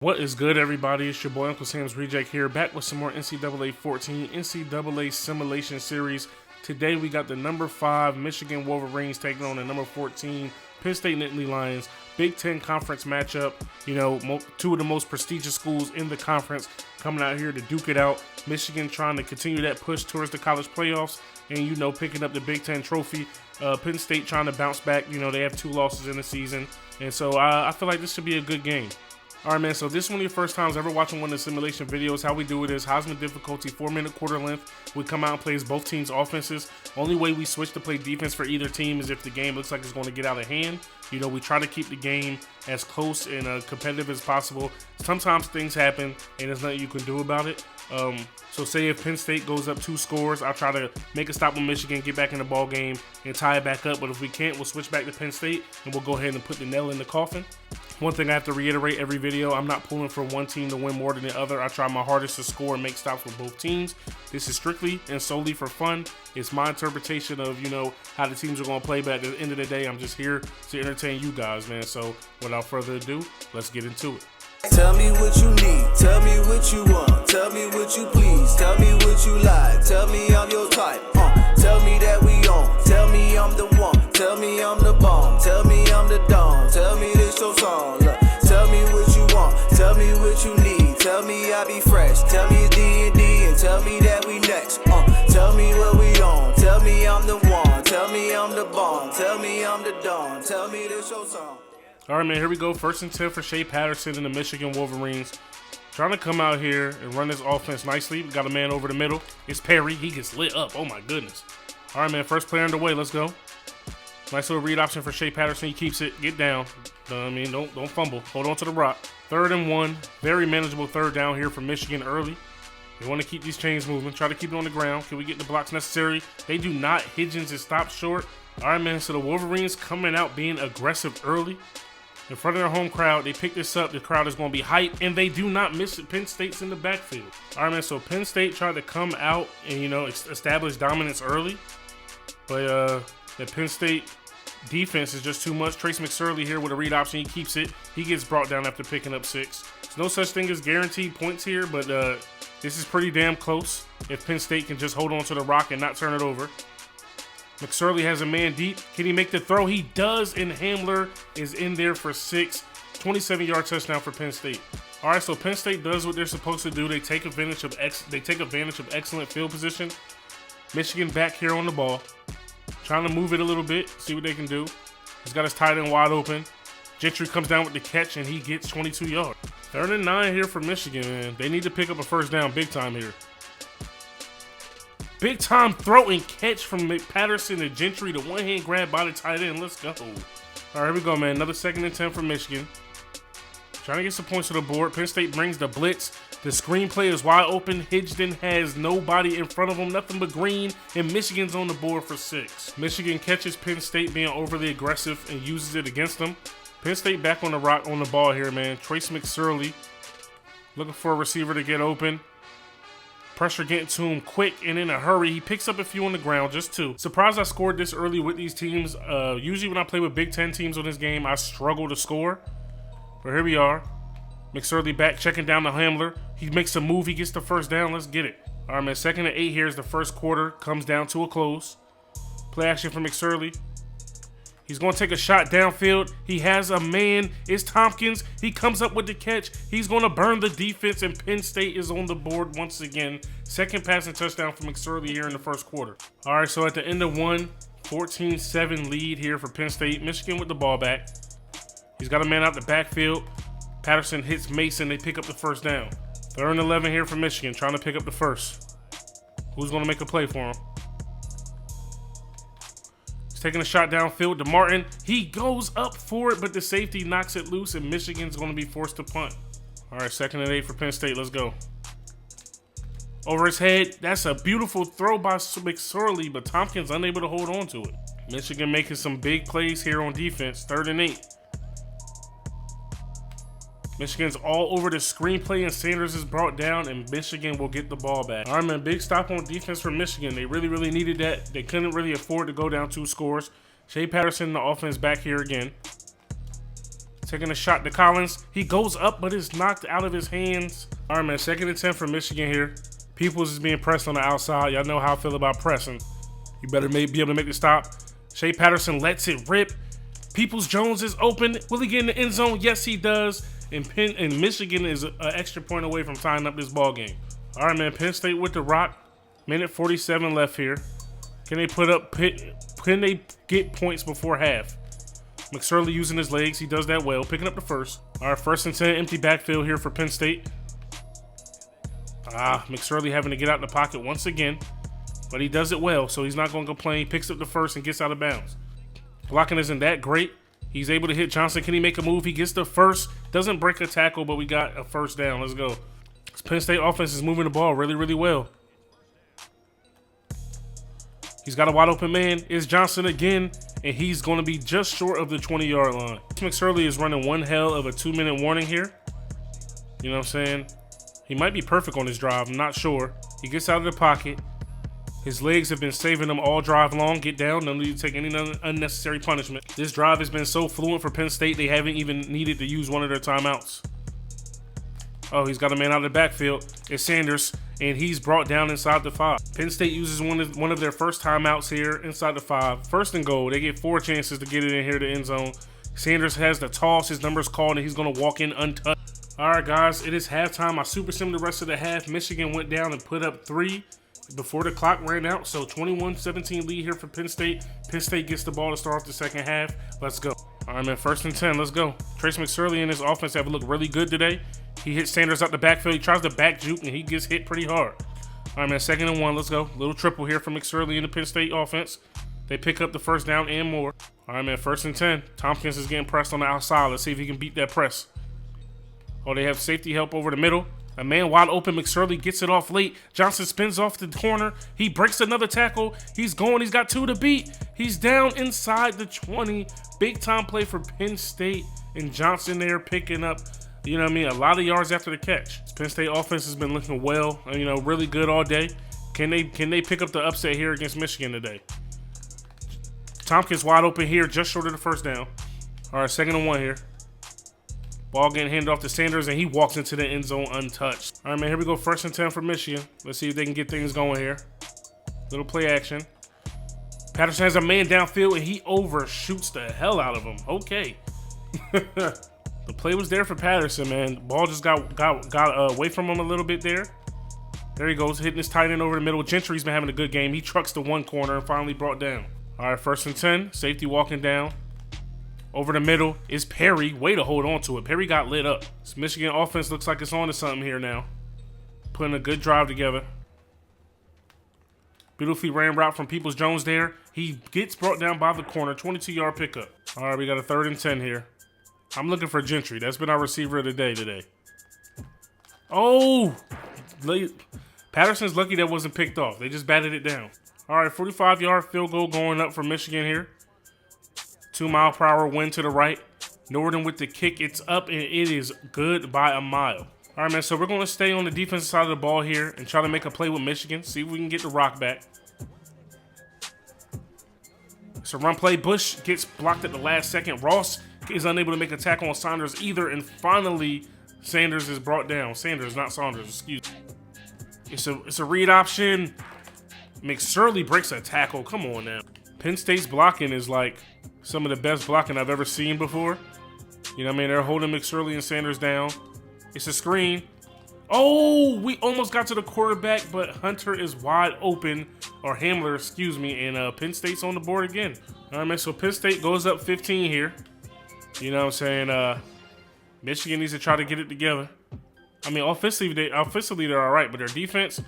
What is good, everybody? It's your boy Uncle Sam's Reject here, back with some more NCAA 14 NCAA Simulation Series. Today we got the number 5 Michigan Wolverines taking on the number 14 Penn State Nittany Lions. Big Ten conference matchup. You know, two of the most prestigious schools in the conference coming out here to duke it out. Michigan trying to continue that push towards the college playoffs and, you know, picking up the Big Ten trophy. Penn State trying to bounce back. You know, they have 2 losses in the season. And so I feel like this should be a good game. Alright, man, so this is one of your first times ever watching one of the simulation videos. How we do it is Heisman difficulty, 4-minute quarter length. We come out and play as both teams' offenses. Only way we switch to play defense for either team is if the game looks like it's going to get out of hand. You know, we try to keep the game as close and competitive as possible. Sometimes things happen and there's nothing you can do about it. So say if Penn State goes up 2 scores, I'll try to make a stop with Michigan, get back in the ball game, and tie it back up. But if we can't, we'll switch back to Penn State and we'll go ahead and put the nail in the coffin. One thing I have to reiterate every video, I'm not pulling for one team to win more than the other. I try my hardest to score and make stops with both teams. This is strictly and solely for fun. It's my interpretation of, you know, how the teams are going to play, but at the end of the day, I'm just here to entertain you guys, man. So without further ado, let's get into it. Tell me what you need, tell me what you want, tell me what you please, tell me what you like, tell me I'm your type, tell me that we on, tell me I'm the one, tell me I'm the bomb, tell me I'm the dawn, tell me this your song, look, tell me what you want, tell me what you need, tell me I be fresh, tell me it's D&D and tell me that we next, tell me what we on, tell me I'm the one, tell me I'm the bomb, tell me I'm the dawn, tell me this your song. All right, man, here we go. 1st and 10 for Shea Patterson and the Michigan Wolverines. Trying to come out here and run this offense nicely. We got a man over the middle. It's Perry. He gets lit up. Oh, my goodness. All right, man, first player underway. Let's go. Nice little read option for Shea Patterson. He keeps it. Get down. Don't fumble. Hold on to the rock. 3rd and 1. Very manageable 3rd down here for Michigan early. They want to keep these chains moving. Try to keep it on the ground. Can we get the blocks necessary? They do not. Higgins is stopped short. All right, man, so the Wolverines coming out being aggressive early. In front of their home crowd, they pick this up. The crowd is going to be hyped, and they do not miss it. Penn State's in the backfield. All right, man, so Penn State tried to come out and, you know, establish dominance early. But the Penn State defense is just too much. Trace McSorley here with a read option. He keeps it. He gets brought down after picking up 6. There's no such thing as guaranteed points here, but this is pretty damn close if Penn State can just hold on to the rock and not turn it over. McSorley has a man deep. Can he make the throw? He does, and Hamler is in there for 6. 27-yard touchdown for Penn State. All right, so Penn State does what they're supposed to do. They take advantage of excellent field position. Michigan back here on the ball, trying to move it a little bit, see what they can do. He's got his tight end wide open. Gentry comes down with the catch, and he gets 22 yards. 3rd and 9 here for Michigan, man. They need to pick up a 1st down big time here. Big time throw and catch from Patterson to Gentry. The one-hand grab by the tight end. Let's go. All right, here we go, man. Another 2nd and 10 for Michigan. Trying to get some points to the board. Penn State brings the blitz. The screenplay is wide open. Higdon has nobody in front of him. Nothing but green. And Michigan's on the board for 6. Michigan catches Penn State being overly aggressive and uses it against them. Penn State back on the rock on the ball here, man. Trace McSorley looking for a receiver to get open. Pressure getting to him quick and in a hurry. He picks up a few on the ground, just 2. Surprised I scored this early with these teams. Usually when I play with Big Ten teams on this game, I struggle to score. But here we are. McSorley back, checking down the Hamler. He makes a move. He gets the 1st down. Let's get it. All right, man. 2nd and 8 here is the 1st quarter. Comes down to a close. Play action for McSorley. He's going to take a shot downfield. He has a man. It's Tompkins. He comes up with the catch. He's going to burn the defense, and Penn State is on the board once again. 2nd passing touchdown for McSorley here in the 1st quarter. All right, so at the end of 1, 14-7 lead here for Penn State. Michigan with the ball back. He's got a man out the backfield. Patterson hits Mason. They pick up the 1st down. 3rd and 11 here for Michigan, trying to pick up the 1st. Who's going to make a play for him? Taking a shot downfield to Martin. He goes up for it, but the safety knocks it loose, and Michigan's going to be forced to punt. All right, 2nd and 8 for Penn State. Let's go. Over his head. That's a beautiful throw by McSorley, but Tompkins unable to hold on to it. Michigan making some big plays here on defense. 3rd and 8. Michigan's all over the screenplay, and Sanders is brought down, and Michigan will get the ball back. All right, man, big stop on defense for Michigan. They really needed that. They couldn't really afford to go down 2 scores. Shea Patterson in the offense back here again. Taking a shot to Collins. He goes up, but it's knocked out of his hands. All right, man, 2nd and 10 for Michigan here. Peoples is being pressed on the outside. Y'all know how I feel about pressing. You better be able to make the stop. Shea Patterson lets it rip. Peoples-Jones is open. Will he get in the end zone? Yes, he does. And Michigan is an extra point away from tying up this ball game. All right, man, Penn State with the rock. Minute 47 left here. Can they get points before half? McSorley using his legs. He does that well. Picking up the first. All right, 1st and 10. Empty backfield here for Penn State. McSorley having to get out in the pocket once again. But he does it well, so he's not going to complain. Picks up the first and gets out of bounds. Blocking isn't that great. He's able to hit Johnson. Can he make a move? He gets the first. Doesn't break a tackle, but we got a first down. Let's go. This Penn State offense is moving the ball really, really well. He's got a wide open man. It's Johnson again, and he's going to be just short of the 20-yard line. McSorley is running one hell of a 2-minute warning here. You know what I'm saying? He might be perfect on his drive. I'm not sure. He gets out of the pocket. His legs have been saving him all drive long. Get down. No need to take any unnecessary punishment. This drive has been so fluent for Penn State, they haven't even needed to use one of their timeouts. Oh, he's got a man out of the backfield. It's Sanders, and he's brought down inside the 5. Penn State uses one of their first timeouts here inside the 5. 1st and goal. They get 4 chances to get it in here to the end zone. Sanders has the toss. His number's called, and he's going to walk in untouched. All right, guys, it is halftime. I super simmed the rest of the half. Michigan went down and put up 3 before the clock ran out. So 21-17 lead here for Penn State. Penn State gets the ball to start off the second half. Let's go. All right, man, 1st and 10. Let's go. Trace McSorley and his offense have looked really good today. He hits Sanders out the backfield. He tries to back juke, and he gets hit pretty hard. All right, man, 2nd and 1. Let's go. Little triple here from McSorley in the Penn State offense. They pick up the first down and more. All right, man, 1st and 10. Tompkins is getting pressed on the outside. Let's see if he can beat that press. Oh, they have safety help over the middle. A man wide open. McSorley gets it off late. Johnson spins off the corner. He breaks another tackle. He's going. He's got 2 to beat. He's down inside the 20. Big time play for Penn State. And Johnson there picking up, you know what I mean, a lot of yards after the catch. This Penn State offense has been looking well, you know, really good all day. Can they pick up the upset here against Michigan today? Tompkins wide open here, just short of the first down. All right, 2nd and 1 here. Ball getting handed off to Sanders, and he walks into the end zone untouched. All right, man, here we go. 1st and 10 for Michigan. Let's see if they can get things going here. Little play action. Patterson has a man downfield, and he overshoots the hell out of him. Okay. The play was there for Patterson, man. The ball just got away from him a little bit there. There he goes, hitting his tight end over the middle. Gentry's been having a good game. He trucks to one corner and finally brought down. All right, 1st and 10. Safety walking down. Over the middle is Perry. Way to hold on to it. Perry got lit up. This Michigan offense looks like it's on to something here now. Putting a good drive together. Beautifully ran route from Peoples-Jones there. He gets brought down by the corner. 22-yard pickup. All right, we got a 3rd and 10 here. I'm looking for Gentry. That's been our receiver of the day today. Oh! Patterson's lucky that wasn't picked off. They just batted it down. All right, 45-yard field goal going up for Michigan here. 2-mile-per-hour wind to the right. Norton with the kick. It's up, and it is good by a mile. All right, man, so we're going to stay on the defensive side of the ball here and try to make a play with Michigan. See if we can get the rock back. It's a run play. Bush gets blocked at the last second. Ross is unable to make a tackle on Saunders either, and finally Sanders is brought down. Sanders, not Saunders, excuse me. It's a read option. McSorley breaks a tackle. Come on now. Penn State's blocking is like some of the best blocking I've ever seen before. You know what I mean? They're holding McSorley and Sanders down. It's a screen. Oh, we almost got to the quarterback, but Hunter is wide open, or Hamler, excuse me, and Penn State's on the board again. All right, man, so Penn State goes up 15 here. You know what I'm saying? Michigan needs to try to get it together. I mean, offensively they're all right, but their defense,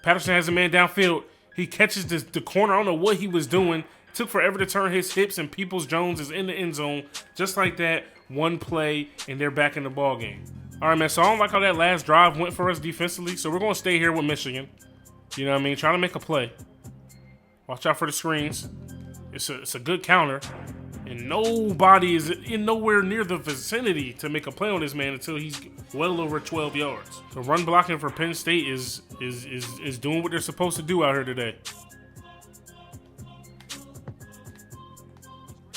Patterson has a man downfield. He catches the corner. I don't know what he was doing. Took forever to turn his hips, and Peoples-Jones is in the end zone. Just like that, one play, and they're back in the ball game. All right, man, so I don't like how that last drive went for us defensively, so we're going to stay here with Michigan. You know what I mean? Trying to make a play. Watch out for the screens. It's a good counter, and nobody is nowhere near the vicinity to make a play on this man until he's well over 12 yards. So run blocking for Penn State is doing what they're supposed to do out here today.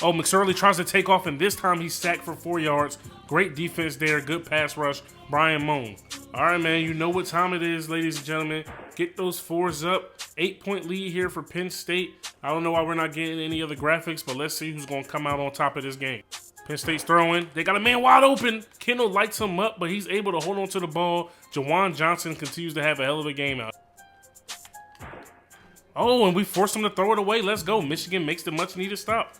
Oh, McSorley tries to take off, and this time he's sacked for 4 yards. Great defense there. Good pass rush. Brian Moan. All right, man. You know what time it is, ladies and gentlemen. Get those 4s up. 8-point lead here for Penn State. I don't know why we're not getting any other graphics, but let's see who's going to come out on top of this game. Penn State's throwing. They got a man wide open. Kendall lights him up, but he's able to hold on to the ball. Jawan Johnson continues to have a hell of a game out. Oh, and we forced him to throw it away. Let's go. Michigan makes the much-needed stop.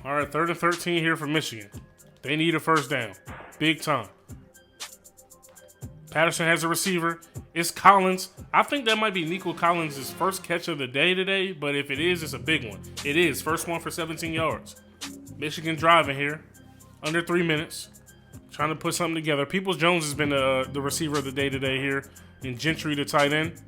All right, 3rd and 13 here for Michigan. They need a first down. Big time. Patterson has a receiver. It's Collins. I think that might be Nico Collins' first catch of the day today, but if it is, it's a big one. It is. First one for 17 yards. Michigan driving here. Under 3 minutes. Trying to put something together. Peoples-Jones has been the receiver of the day today here. And Gentry, the tight end.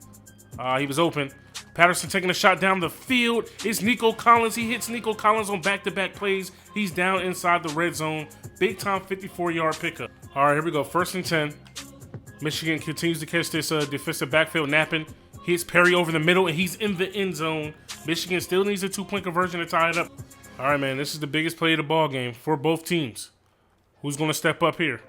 He was open. Patterson taking a shot down the field. It's Nico Collins. He hits Nico Collins on back-to-back plays. He's down inside the red zone. Big-time 54-yard pickup. All right, here we go. 1st and 10. Michigan continues to catch this defensive backfield napping. Hits Perry over the middle, and he's in the end zone. Michigan still needs a 2-point conversion to tie it up. All right, man, this is the biggest play of the ball game for both teams. Who's going to step up here?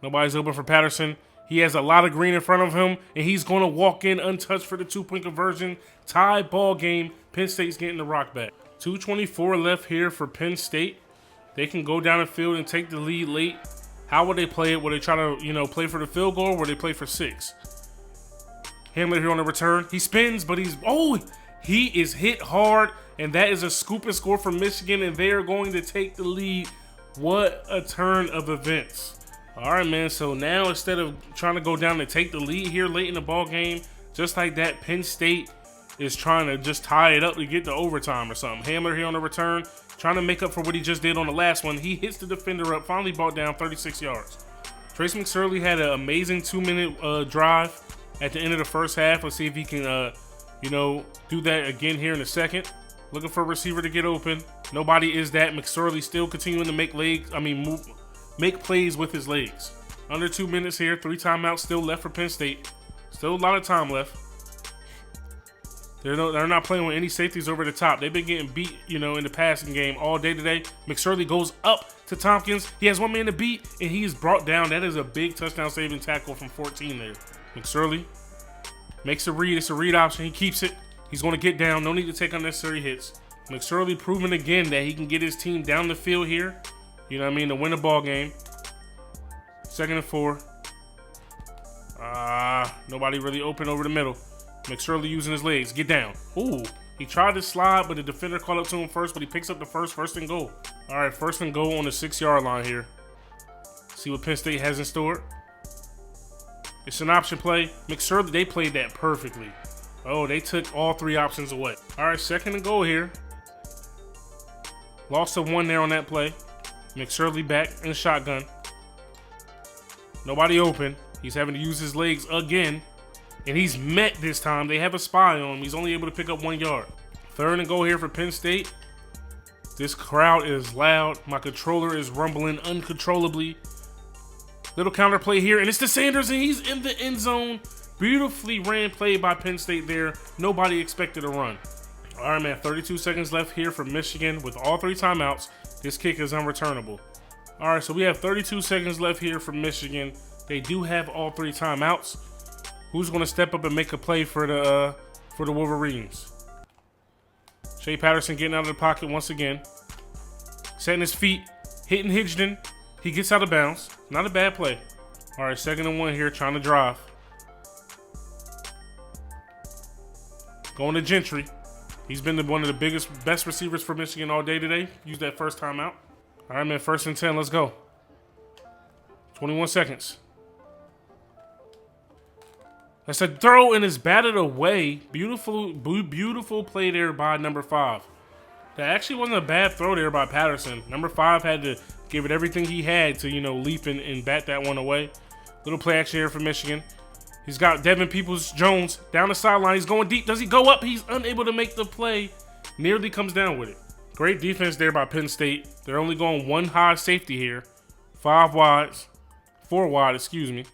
Nobody's open for Patterson. He has a lot of green in front of him, and he's going to walk in untouched for the 2-point conversion. Tie ball game. Penn State's getting the rock back. 2:24 left here for Penn State. They can go down the field and take the lead late. How will they play it? Will they try to, play for the field goal, or will they play for 6? Hamler here on the return. He spins, but he is hit hard, and that is a scoop and score for Michigan, and they are going to take the lead. What a turn of events. All right, man, so now instead of trying to go down and take the lead here late in the ball game, just like that, Penn State is trying to just tie it up to get to overtime or something. Hamler here on the return, trying to make up for what he just did on the last one. He hits the defender up, finally brought down 36 yards. Trace McSorley had an amazing 2-minute drive at the end of the first half. Let's see if he can, do that again here in a second. Looking for a receiver to get open. Nobody is that. McSorley still continuing to make plays with his legs. Under 2 minutes here. 3 timeouts still left for Penn State. Still a lot of time left. They're not playing with any safeties over the top. They've been getting beat, in the passing game all day today. McSorley goes up to Tompkins. He has 1 man to beat, and he is brought down. That is a big touchdown-saving tackle from 14 there. McSorley makes a read. It's a read option. He keeps it. He's going to get down. No need to take unnecessary hits. McSorley proving again that he can get his team down the field here. To win a ball game. 2nd and 4. Nobody really open over the middle. McSorley using his legs. Get down. Ooh. He tried to slide, but the defender called up to him first, but he picks up the first and goal. All right, 1st and goal on the 6-yard line here. See what Penn State has in store. It's an option play. McSorley, they played that perfectly. Oh, they took all 3 options away. All right, 2nd and goal here. Lost of 1 there on that play. McSorley back in shotgun. Nobody open. He's having to use his legs again. And he's met this time. They have a spy on him. He's only able to pick up 1 yard. 3rd and goal here for Penn State. This crowd is loud. My controller is rumbling uncontrollably. Little counter play here. And it's to Sanders, and he's in the end zone. Beautifully ran play by Penn State there. Nobody expected a run. All right, man. 32 seconds left here for Michigan with all 3 timeouts. This kick is unreturnable. All right, so we have 32 seconds left here for Michigan. They do have all 3 timeouts. Who's going to step up and make a play for the Wolverines? Shea Patterson getting out of the pocket once again. Setting his feet. Hitting Higdon. He gets out of bounds. Not a bad play. All right, 2nd and 1 here, trying to drive. Going to Gentry. He's been one of the best receivers for Michigan all day today. Use that first timeout. All right, man, 1st and 10. Let's go. 21 seconds. That's a throw, and it's batted away. Beautiful play there by number 5. That actually wasn't a bad throw there by Patterson. Number 5 had to give it everything he had to, leap and bat that one away. Little play action here for Michigan. He's got Devin Peoples-Jones down the sideline. He's going deep. Does he go up? He's unable to make the play. Nearly comes down with it. Great defense there by Penn State. They're only going 1 high safety here. 4 wide, excuse me.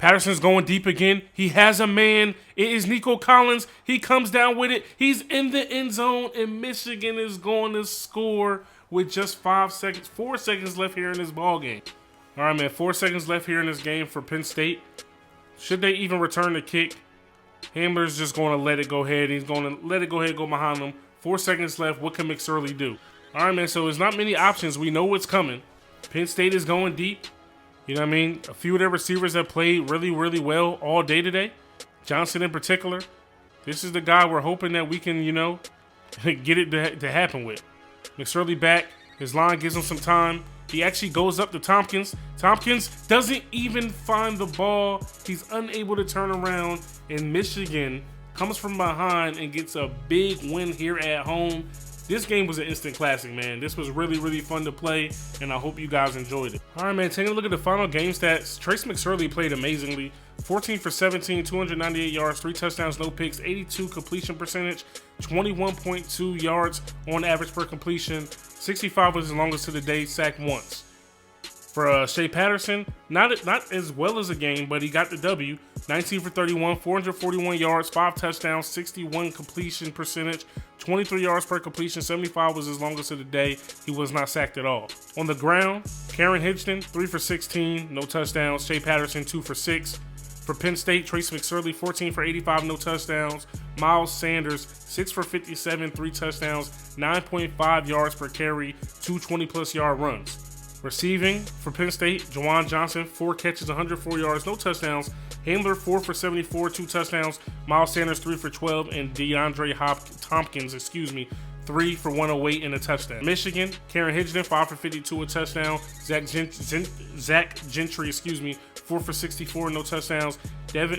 Patterson's going deep again. He has a man. It is Nico Collins. He comes down with it. He's in the end zone, and Michigan is going to score with just 4 seconds left here in this ball game. All right, man, 4 seconds left here in this game for Penn State. Should they even return the kick? Hamler's just going to let it go ahead. He's going to let it go ahead, go behind him. 4 seconds left. What can McSorley do? All right, man, so there's not many options. We know what's coming. Penn State is going deep. You know what I mean? A few of their receivers have played really, really well all day today. Johnson in particular. This is the guy we're hoping that we can, you know, get it to happen with. McSorley back. His line gives him some time. He actually goes up to Tompkins. Tompkins doesn't even find the ball. He's unable to turn around. And Michigan comes from behind and gets a big win here at home. This game was an instant classic, man. This was really, really fun to play, and I hope you guys enjoyed it. All right, man, taking a look at the final game stats. Trace McSorley played amazingly. 14 for 17, 298 yards, 3 touchdowns, no picks, 82 completion percentage, 21.2 yards on average per completion. 65 was his longest of the day, sacked once. For Shea Patterson, not as well as a game, but he got the W. 19 for 31, 441 yards, 5 touchdowns, 61 completion percentage, 23 yards per completion, 75 was his longest of the day. He was not sacked at all. On the ground, Karen Hitchton, 3 for 16, no touchdowns. Shea Patterson, 2 for 6. For Penn State, Trace McSorley, 14 for 85, no touchdowns. Miles Sanders, 6 for 57, 3 touchdowns, 9.5 yards per carry, 2 20-plus yard runs. Receiving for Penn State, Juwan Johnson, 4 catches, 104 yards, no touchdowns. Handler, 4 for 74, 2 touchdowns. Miles Sanders, 3 for 12, and DeAndre Tompkins, 3 for 108 and a touchdown. Michigan, Karen Hitchton, 5 for 52, a touchdown. Zach Gentry, 4 for 64, no touchdowns.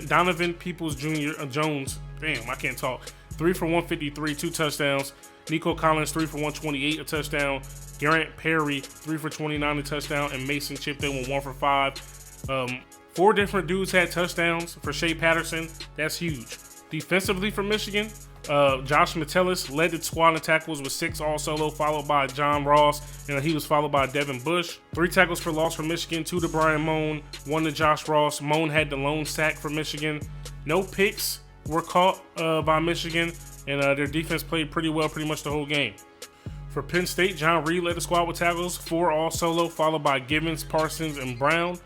Donovan Peoples Jones, damn, I can't talk. 3 for 153, 2 touchdowns. Nico Collins, 3 for 128, a touchdown. Garrett Perry, 3 for 29, a touchdown. And Mason chipped in with 1 for 5. 4 different dudes had touchdowns for Shea Patterson. That's huge. Defensively for Michigan, Josh Metellus led the squad in tackles with 6 all solo, followed by John Ross, and he was followed by Devin Bush. 3 tackles for loss for Michigan, 2 to Brian Moan, 1 to Josh Ross. Moan had the lone sack for Michigan. No picks were caught by Michigan, and their defense played pretty well pretty much the whole game. For Penn State, John Reed led the squad with tackles, 4 all solo, followed by Gibbons, Parsons, and Brown.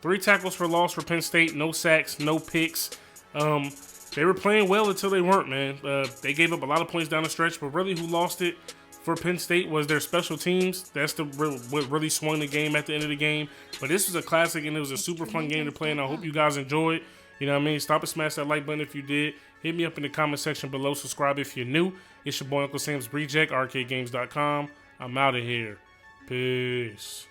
3 tackles for loss for Penn State, no sacks, no picks. They were playing well until they weren't, man. They gave up a lot of points down the stretch, but really who lost it for Penn State was their special teams. That's what really swung the game at the end of the game. But this was a classic, and it was a super fun game to play, and I hope you guys enjoyed. You know what I mean? Stop and smash that like button if you did. Hit me up in the comment section below. Subscribe if you're new. It's your boy Uncle Sam's Reject, arcadegames.com. I'm out of here. Peace.